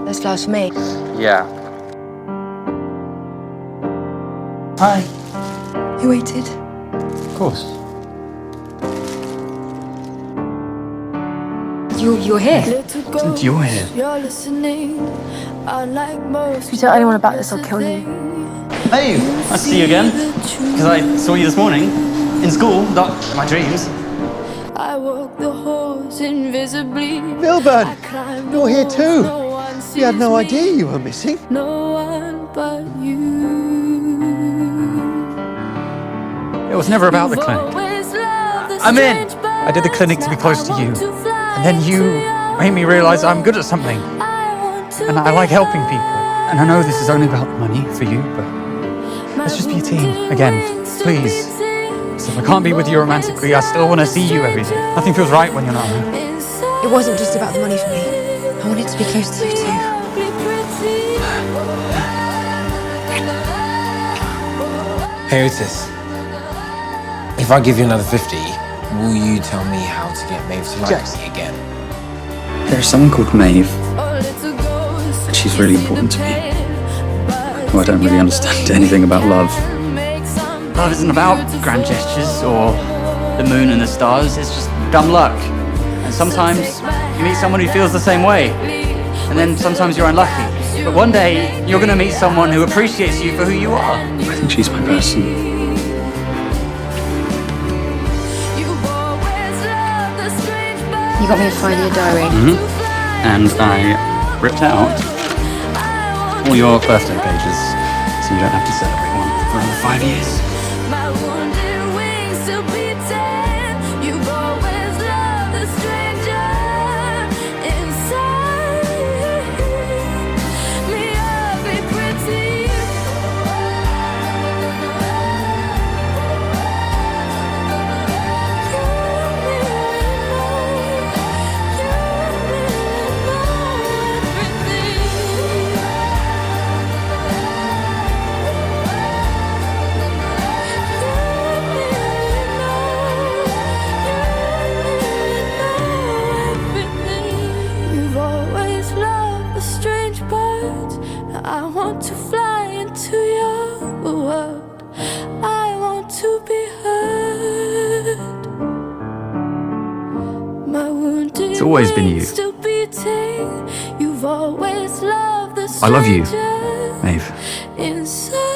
Those flowers for me. Yeah. Hi. You waited? Of course. You're here? Since you're here. If you tell anyone about this, I'll kill you. Hey, nice to see you again. Because I saw you this morning. In school, not in my dreams. I walk the halls invisibly. Milburn, you're here too. We had no idea you were missing. No one but you. It was never about the clinic. I'm in. I did the clinic to be close to you. And then you made me realize I'm good at something. And I like helping people. And I know this is only about money for you, but let's just be a team again, please. So if I can't be with you romantically, I still want to see you every day. Nothing feels right when you're not around. It wasn't just about the money for me. I wanted to be close to you too. Hey Otis, if I give you another 50, will you tell me how to get Maeve to like me again? There's someone called Maeve, and she's really important to me. Well, I don't really understand anything about love. Love isn't about grand gestures or the moon and the stars. It's just dumb luck. And sometimes you meet someone who feels the same way. And then sometimes you're unlucky. But one day you're going to meet someone who appreciates you for who you are. I think she's my person. You got me a 5-year diary. And I ripped out all your birthday pages so you don't have to celebrate one for another 5 years. My wounded wings still beating. You've always loved the stranger inside me. I'll be pretty. I want to fly into your world. I want to be heard. My wounded It's always been you. still beating. You've always loved the I love you, stranger Maeve. inside.